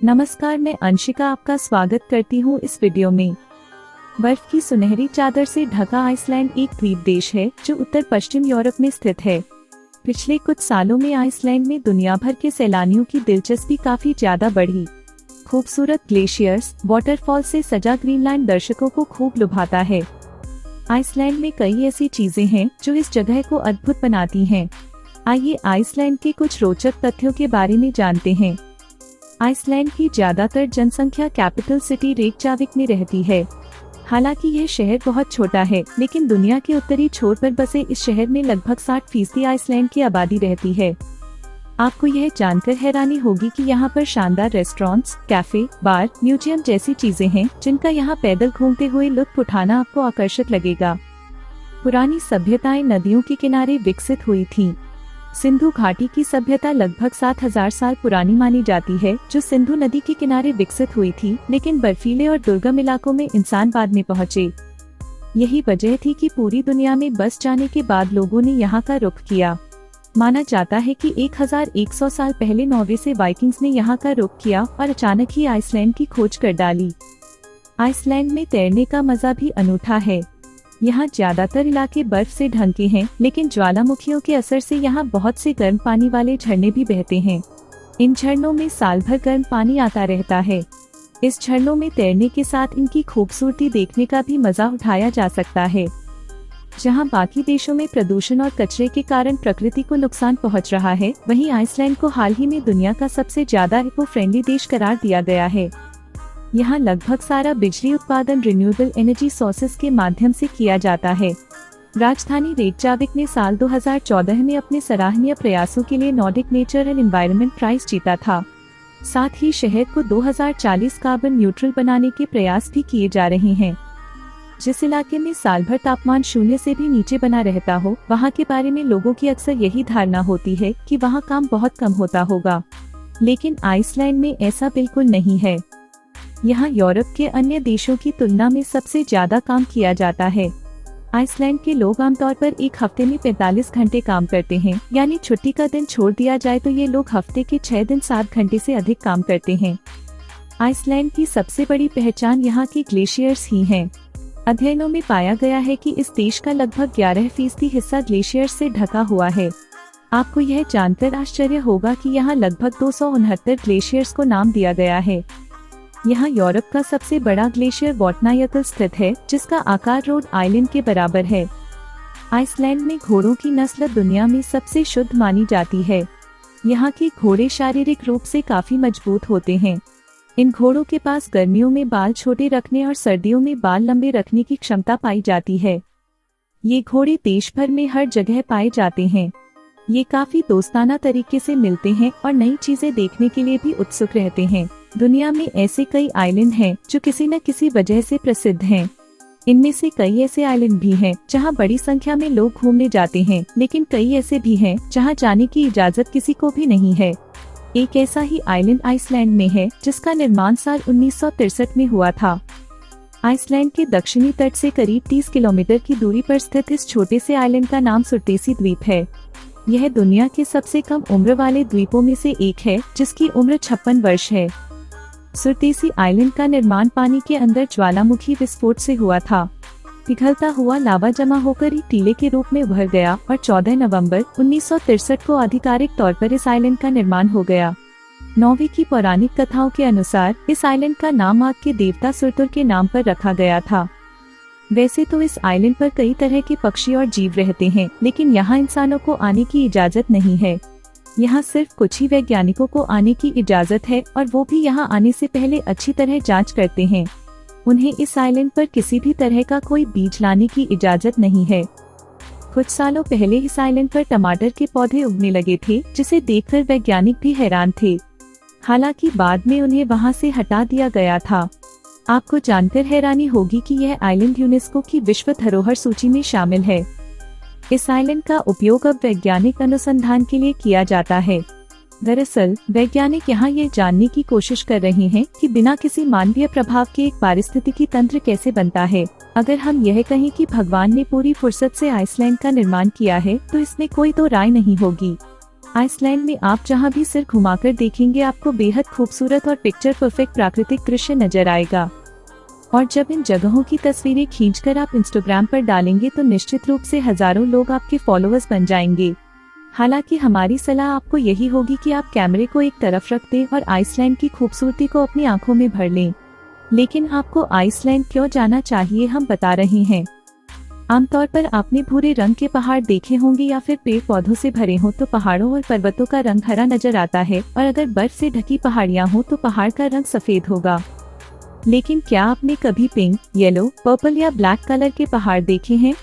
नमस्कार, मैं अंशिका आपका स्वागत करती हूँ इस वीडियो में। बर्फ की सुनहरी चादर से ढका आइसलैंड एक द्वीप देश है जो उत्तर पश्चिम यूरोप में स्थित है। पिछले कुछ सालों में आइसलैंड में दुनिया भर के सैलानियों की दिलचस्पी काफी ज्यादा बढ़ी। खूबसूरत ग्लेशियर्स, वाटरफॉल से सजा ग्रीनलैंड दर्शकों को खूब लुभाता है। आइसलैंड में कई ऐसी चीजें हैं जो इस जगह को अद्भुत बनाती हैं। आइए आइसलैंड के कुछ रोचक तथ्यों के बारे में जानते हैं। आइसलैंड की ज्यादातर जनसंख्या कैपिटल सिटी रेकजाविक में रहती है। हालांकि यह शहर बहुत छोटा है, लेकिन दुनिया के उत्तरी छोर पर बसे इस शहर में लगभग 60% आइसलैंड की आबादी रहती है। आपको यह जानकर हैरानी होगी कि यहाँ पर शानदार रेस्टोरेंट्स, कैफे, बार, म्यूजियम जैसी चीजें हैं जिनका यहाँ पैदल घूमते हुए लुत्फ उठाना आपको आकर्षक लगेगा। पुरानी सभ्यताएं नदियों के किनारे विकसित हुई थीं। सिंधु घाटी की सभ्यता लगभग 7000 साल पुरानी मानी जाती है, जो सिंधु नदी के किनारे विकसित हुई थी, लेकिन बर्फीले और दुर्गम इलाकों में इंसान बाद में पहुँचे। यही वजह थी कि पूरी दुनिया में बस जाने के बाद लोगों ने यहाँ का रुख किया। माना जाता है कि 1100 साल पहले नॉर्वे से वाइकिंग्स ने यहाँ का रुख किया और अचानक ही आइसलैंड की खोज कर डाली। आइसलैंड में तैरने का मजा भी अनूठा है। यहाँ ज्यादातर इलाके बर्फ से ढके हैं, लेकिन ज्वालामुखियों के असर से यहाँ बहुत से गर्म पानी वाले झरने भी बहते हैं। इन झरनों में साल भर गर्म पानी आता रहता है। इस झरनों में तैरने के साथ इनकी खूबसूरती देखने का भी मजा उठाया जा सकता है। जहाँ बाकी देशों में प्रदूषण और कचरे के कारण प्रकृति को नुकसान पहुँच रहा है, वहीं आइसलैंड को हाल ही में दुनिया का सबसे ज्यादा इको फ्रेंडली देश करार दिया गया है। यहाँ लगभग सारा बिजली उत्पादन रिन्यूएबल एनर्जी सोर्सेस के माध्यम से किया जाता है। राजधानी रेकजाविक ने साल 2014 में अपने सराहनीय प्रयासों के लिए Nordic Nature and Environment Prize जीता था। साथ ही शहर को 2040 कार्बन न्यूट्रल बनाने के प्रयास भी किए जा रहे हैं। जिस इलाके में साल भर तापमान 0 से भी नीचे बना रहता हो, वहाँ के बारे में लोगों की अक्सर यही धारणा होती है कि वहाँ काम बहुत कम होता होगा, लेकिन आइसलैंड में ऐसा बिल्कुल नहीं है। यहाँ यूरोप के अन्य देशों की तुलना में सबसे ज्यादा काम किया जाता है। आइसलैंड के लोग आमतौर पर एक हफ्ते में 45 घंटे काम करते हैं, यानी छुट्टी का दिन छोड़ दिया जाए तो ये लोग हफ्ते के 6 दिन 7 घंटे से अधिक काम करते हैं। आइसलैंड की सबसे बड़ी पहचान यहाँ की ग्लेशियर्स ही हैं। अध्ययनों में पाया गया है कि इस देश का लगभग 11% हिस्सा ग्लेशियर्स से ढका हुआ है। आपको यह जानकर आश्चर्य होगा कि यहाँ लगभग 269 ग्लेशियर्स को नाम दिया गया है। यहाँ यूरोप का सबसे बड़ा ग्लेशियर वॉटनायकल स्थित है, जिसका आकार रोड आइलैंड के बराबर है। आइसलैंड में घोड़ों की नस्ल दुनिया में सबसे शुद्ध मानी जाती है। यहाँ के घोड़े शारीरिक रूप से काफी मजबूत होते हैं। इन घोड़ों के पास गर्मियों में बाल छोटे रखने और सर्दियों में बाल लंबे रखने की क्षमता पाई जाती है। ये घोड़े देश भर में हर जगह पाए जाते हैं। ये काफी दोस्ताना तरीके से मिलते हैं और नई चीजें देखने के लिए भी उत्सुक रहते हैं। दुनिया में ऐसे कई आइलैंड हैं जो किसी न किसी वजह से प्रसिद्ध हैं। इनमें से कई ऐसे आइलैंड भी हैं जहां बड़ी संख्या में लोग घूमने जाते हैं, लेकिन कई ऐसे भी हैं जहां जाने की इजाजत किसी को भी नहीं है। एक ऐसा ही आइलैंड आइसलैंड में है, जिसका निर्माण साल 1963 में हुआ था। आइसलैंड के दक्षिणी तट से करीब 30 किलोमीटर की दूरी पर स्थित इस छोटे से आइलैंड का नाम सुरतेसी द्वीप है। यह दुनिया के सबसे कम उम्र वाले द्वीपों में से एक है, जिसकी उम्र 56 वर्ष है। सुरतेसी आइलैंड का निर्माण पानी के अंदर ज्वालामुखी विस्फोट से हुआ था। पिघलता हुआ लावा जमा होकर एक टीले के रूप में उभर गया और 14 नवंबर 1963 को आधिकारिक तौर पर इस आइलैंड का निर्माण हो गया। नॉर्वे की पौराणिक कथाओं के अनुसार इस आइलैंड का नाम आग के देवता सुरतुर के नाम पर रखा गया था। वैसे तो इस आइलैंड पर कई तरह के पक्षी और जीव रहते हैं, लेकिन यहाँ इंसानों को आने की इजाजत नहीं है। यहाँ सिर्फ कुछ ही वैज्ञानिकों को आने की इजाजत है, और वो भी यहाँ आने से पहले अच्छी तरह जांच करते हैं। उन्हें इस आइलैंड पर किसी भी तरह का कोई बीज लाने की इजाजत नहीं है। कुछ सालों पहले इस आइलैंड पर टमाटर के पौधे उगने लगे थे, जिसे देखकर वैज्ञानिक भी हैरान थे। हालांकि बाद में उन्हें वहाँ से हटा दिया गया था। आपको जानकर हैरानी होगी कि यह आइलैंड यूनेस्को की विश्व धरोहर सूची में शामिल है। इस आइलैंड का उपयोग अब वैज्ञानिक अनुसंधान के लिए किया जाता है। दरअसल वैज्ञानिक यहाँ ये जानने की कोशिश कर रहे हैं कि बिना किसी मानवीय प्रभाव के एक पारिस्थितिकी तंत्र कैसे बनता है। अगर हम यह कहें कि भगवान ने पूरी फुर्सत से आइसलैंड का निर्माण किया है, तो इसमें कोई तो राय नहीं होगी। आइसलैंड में आप जहां भी सिर घुमाकर देखेंगे आपको बेहद खूबसूरत और पिक्चर परफेक्ट प्राकृतिक दृश्य नजर आएगा। और जब इन जगहों की तस्वीरें खींचकर आप इंस्टाग्राम पर डालेंगे तो निश्चित रूप से हजारों लोग आपके फॉलोअर्स बन जाएंगे। हालांकि हमारी सलाह आपको यही होगी कि आप कैमरे को एक तरफ रख दें और आइसलैंड की खूबसूरती को अपनी आंखों में भर लें। लेकिन आपको आइसलैंड क्यों जाना चाहिए हम बता रहे हैं। आमतौर पर आपने भूरे रंग के पहाड़ देखे होंगे या फिर पेड़ पौधों से भरे हों तो पहाड़ों और पर्वतों का रंग हरा नजर आता है, और अगर बर्फ से ढकी पहाड़ियां हों तो पहाड़ का रंग सफेद होगा। लेकिन क्या आपने कभी पिंक, येलो, पर्पल या ब्लैक कलर के पहाड़ देखे हैं?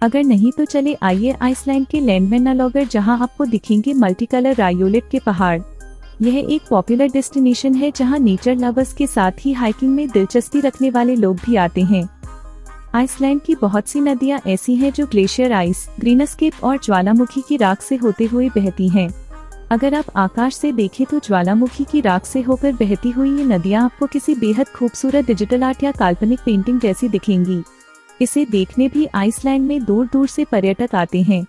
अगर नहीं तो चले आइए आइसलैंड के लैंडमैनालॉगर, जहां आपको दिखेंगे मल्टी कलर रायोलिट के पहाड़। यह एक पॉपुलर डेस्टिनेशन है जहां नेचर लवर्स के साथ ही हाइकिंग में दिलचस्पी रखने वाले लोग भी आते हैं। आइसलैंड की बहुत सी नदियां ऐसी हैं जो ग्लेशियर आइस, ग्रीनस्केप और ज्वालामुखी की राख से होते हुए बहती हैं। अगर आप आकाश से देखें तो ज्वालामुखी की राख से होकर बहती हुई ये नदियां आपको किसी बेहद खूबसूरत डिजिटल आर्ट या काल्पनिक पेंटिंग जैसी दिखेंगी। इसे देखने भी आइसलैंड में दूर दूर से पर्यटक आते हैं।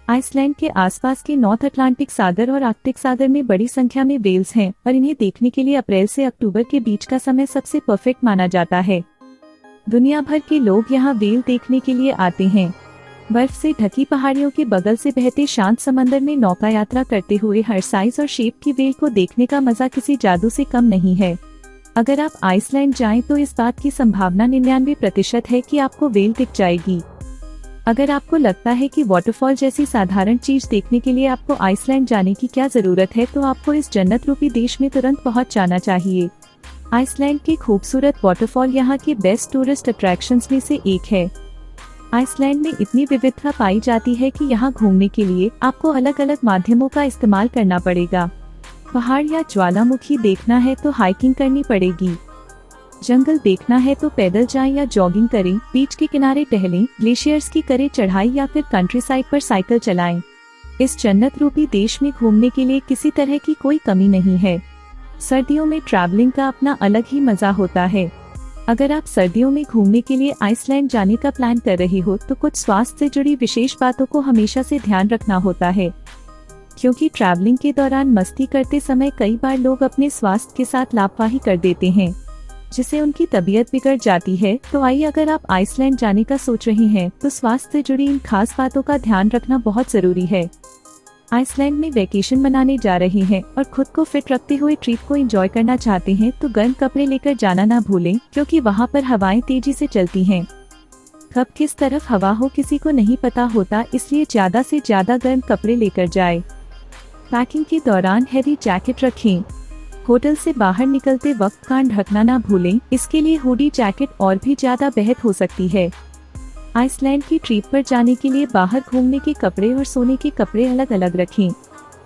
आइसलैंड के आसपास के नॉर्थ अटलांटिक सागर और आर्कटिक सागर में बड़ी संख्या में व्हेल्स हैं और इन्हें देखने के लिए अप्रैल से अक्टूबर के बीच का समय सबसे परफेक्ट माना जाता है। दुनिया भर के लोग यहाँ व्हेल देखने के लिए आते हैं। बर्फ से ढकी पहाड़ियों के बगल से बहते शांत समंदर में नौका यात्रा करते हुए हर साइज और शेप की व्हेल को देखने का मजा किसी जादू से कम नहीं है। अगर आप आइसलैंड जाएं तो इस बात की संभावना 99% है कि आपको व्हेल दिख जाएगी। अगर आपको लगता है कि वाटरफॉल जैसी साधारण चीज देखने के लिए आपको आइसलैंड जाने की क्या जरूरत है, तो आपको इस जन्नत रूपी देश में तुरंत पहुंच जाना चाहिए। आइसलैंड के खूबसूरत वाटरफॉल यहाँ के बेस्ट टूरिस्ट अट्रैक्शंस में से एक है। आइसलैंड में इतनी विविधता पाई जाती है कि यहाँ घूमने के लिए आपको अलग अलग माध्यमों का इस्तेमाल करना पड़ेगा। पहाड़ या ज्वालामुखी देखना है तो हाइकिंग करनी पड़ेगी। जंगल देखना है तो पैदल जाएं या जॉगिंग करें, बीच के किनारे टहलें, ग्लेशियर्स की करें चढ़ाई या फिर कंट्री साइड पर साइकिल चलाएं। इस जन्नत रूपी देश में घूमने के लिए किसी तरह की कोई कमी नहीं है। सर्दियों में ट्रैवलिंग का अपना अलग ही मजा होता है। अगर आप सर्दियों में घूमने के लिए आइसलैंड जाने का प्लान कर रहे हो तो कुछ स्वास्थ्य से जुड़ी विशेष बातों को हमेशा से ध्यान रखना होता है, क्योंकि ट्रैवलिंग के दौरान मस्ती करते समय कई बार लोग अपने स्वास्थ्य के साथ लापरवाही कर देते हैं, जिससे उनकी तबीयत बिगड़ जाती है। तो आइए, अगर आप आइसलैंड जाने का सोच रहे हैं तो स्वास्थ्य से जुड़ी इन खास बातों का ध्यान रखना बहुत जरूरी है। आइसलैंड में वेकेशन मनाने जा रहे हैं और खुद को फिट रखते हुए ट्रिप को एंजॉय करना चाहते हैं तो गर्म कपड़े लेकर जाना ना भूलें, क्योंकि वहां पर हवाएं तेजी से चलती हैं। कब किस तरफ हवा हो किसी को नहीं पता होता, इसलिए ज्यादा से ज्यादा गर्म कपड़े लेकर जाएं। पैकिंग के दौरान हैवी जैकेट रखें। होटल से बाहर निकलते वक्त कान ढकना ना भूलें, इसके लिए हुडी जैकेट और भी ज्यादा बेहतर हो सकती है। आइसलैंड की ट्रिप पर जाने के लिए बाहर घूमने के कपड़े और सोने के कपड़े अलग अलग रखें।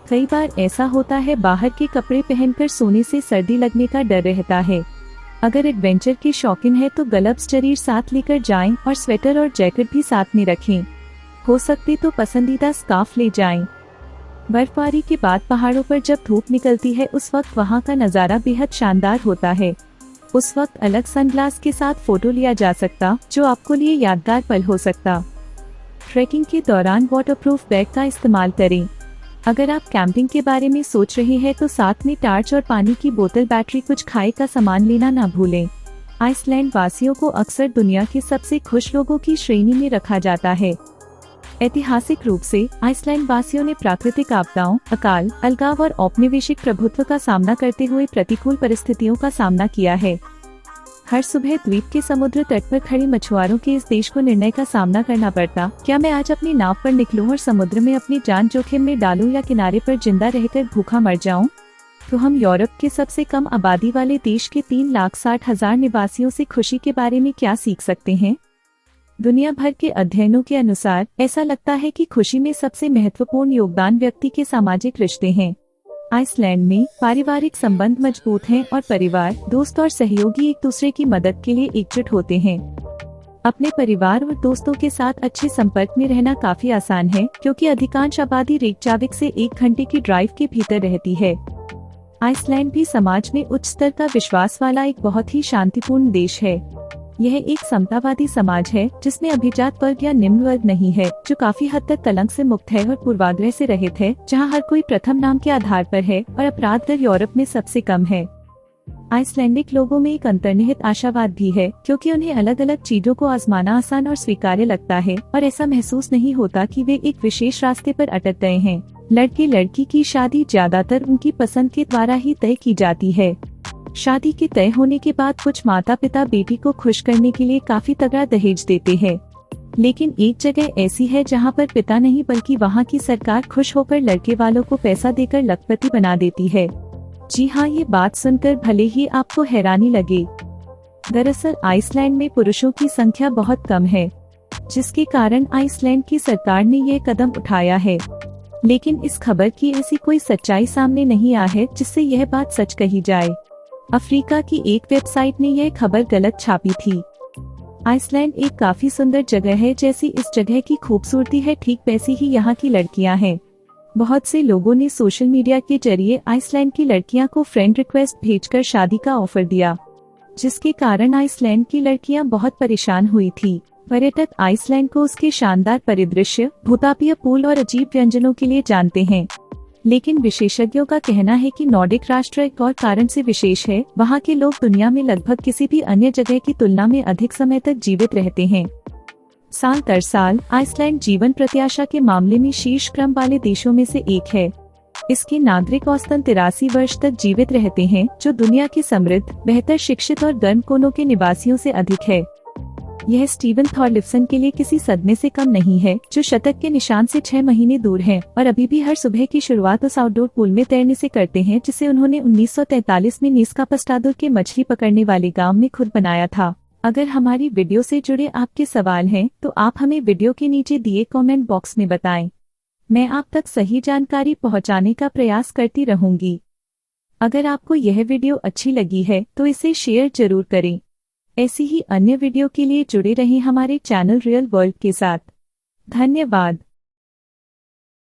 कई बार ऐसा होता है बाहर के कपड़े पहनकर सोने से सर्दी लगने का डर रहता है। अगर एडवेंचर के शौकीन है तो ग्लव्स जरूर साथ लेकर जाएं और स्वेटर और जैकेट भी साथ में रखें। हो सकते तो पसंदीदा स्कार्फ ले जाएं। बर्फबारी के बाद पहाड़ों पर जब धूप निकलती है उस वक्त वहां का नज़ारा बेहद शानदार होता है। उस वक्त अलग सनग्लास के साथ फोटो लिया जा सकता, जो आपको लिए यादगार पल हो सकता। ट्रैकिंग के दौरान वाटरप्रूफ बैग का इस्तेमाल करें। अगर आप कैंपिंग के बारे में सोच रहे हैं तो साथ में टार्च और पानी की बोतल, बैटरी, कुछ खाए का सामान लेना ना भूलें। आइसलैंड वासियों को अक्सर दुनिया के सबसे खुश लोगों की श्रेणी में रखा जाता है। ऐतिहासिक रूप से आइसलैंड वासियों ने प्राकृतिक आपदाओं, अकाल, अलगाव और औपनिवेशिक प्रभुत्व का सामना करते हुए प्रतिकूल परिस्थितियों का सामना किया है। हर सुबह द्वीप के समुद्र तट पर खड़े मछुआरों के इस देश को निर्णय का सामना करना पड़ता, क्या मैं आज अपनी नाव पर निकलूं और समुद्र में अपनी जान जोखिम में डालूं या किनारे पर जिंदा रहकर भूखा मर जाऊं? तो हम यूरोप के सबसे कम आबादी वाले देश के 3,60,000 निवासियों से खुशी के बारे में क्या सीख सकते हैं? दुनिया भर के अध्ययनों के अनुसार ऐसा लगता है कि खुशी में सबसे महत्वपूर्ण योगदान व्यक्ति के सामाजिक रिश्ते हैं। आइसलैंड में पारिवारिक संबंध मजबूत हैं और परिवार, दोस्त और सहयोगी एक दूसरे की मदद के लिए एकजुट होते हैं। अपने परिवार और दोस्तों के साथ अच्छे संपर्क में रहना काफी आसान है, क्योंकि अधिकांश आबादी रेकजाविक से 1 घंटे की ड्राइव के भीतर रहती है। आइसलैंड भी समाज में उच्च स्तर का विश्वास वाला एक बहुत ही शांतिपूर्ण देश है। यह एक समतावादी समाज है जिसमें अभिजात वर्ग या निम्न वर्ग नहीं है, जो काफी हद तक कलंक से मुक्त है और पूर्वाग्रह से रहित है, जहां हर कोई प्रथम नाम के आधार पर है और अपराध दर यूरोप में सबसे कम है। आइसलैंडिक लोगों में एक अंतर्निहित आशावाद भी है, क्योंकि उन्हें अलग अलग चीजों को आजमाना आसान और स्वीकार्य लगता है और ऐसा महसूस नहीं होता कि वे एक विशेष रास्ते पर अटक गए हैं। लड़के लड़की की शादी ज्यादातर उनकी पसंद के द्वारा ही तय की जाती है। शादी के तय होने के बाद कुछ माता पिता बेटी को खुश करने के लिए काफी तगड़ा दहेज देते हैं, लेकिन एक जगह ऐसी है जहां पर पिता नहीं बल्कि वहां की सरकार खुश होकर लड़के वालों को पैसा देकर लखपति बना देती है। जी हाँ, ये बात सुनकर भले ही आपको हैरानी लगे, दरअसल आइसलैंड में पुरुषों की संख्या बहुत कम है, जिसके कारण आइसलैंड की सरकार ने ये कदम उठाया है। लेकिन इस खबर की ऐसी कोई सच्चाई सामने नहीं आई है जिससे यह बात सच कही जाए। अफ्रीका की एक वेबसाइट ने यह खबर गलत छापी थी। आइसलैंड एक काफी सुंदर जगह है, जैसी इस जगह की खूबसूरती है ठीक वैसी ही यहाँ की लड़कियाँ हैं। बहुत से लोगों ने सोशल मीडिया के जरिए आइसलैंड की लड़कियां को फ्रेंड रिक्वेस्ट भेजकर शादी का ऑफर दिया, जिसके कारण आइसलैंड की लड़कियां बहुत परेशान हुई थी। पर्यटक आइसलैंड को उसके शानदार परिदृश्य, भूतापीय पूल और अजीब व्यंजनों के लिए जानते हैं, लेकिन विशेषज्ञों का कहना है कि नॉर्डिक राष्ट्र एक और कारण से विशेष है। वहाँ के लोग दुनिया में लगभग किसी भी अन्य जगह की तुलना में अधिक समय तक जीवित रहते हैं। साल दर साल आइसलैंड जीवन प्रत्याशा के मामले में शीर्ष क्रम वाले देशों में से एक है। इसके नागरिक औसतन 83 वर्ष तक जीवित रहते हैं, जो दुनिया के समृद्ध, बेहतर शिक्षित और गर्म कोनों के निवासियों से अधिक है। यह स्टीवन थॉर्लिफ्सन के लिए किसी सदमे से कम नहीं है, जो शतक के निशान से 6 महीने दूर हैं और अभी भी हर सुबह की शुरुआत उस आउटडोर पूल में तैरने से करते हैं जिसे उन्होंने 1943 में नीस्कापस्टादुर के मछली पकड़ने वाले गांव में खुद बनाया था। अगर हमारी वीडियो से जुड़े आपके सवाल हैं, तो आप हमें वीडियो के नीचे दिए कमेंट बॉक्स में बताएं। मैं आप तक सही जानकारी पहुंचाने का प्रयास करती रहूंगी। अगर आपको यह वीडियो अच्छी लगी है तो इसे शेयर जरूर करें। ऐसी ही अन्य वीडियो के लिए जुड़े रहें हमारे चैनल रियल वर्ल्ड के साथ। धन्यवाद।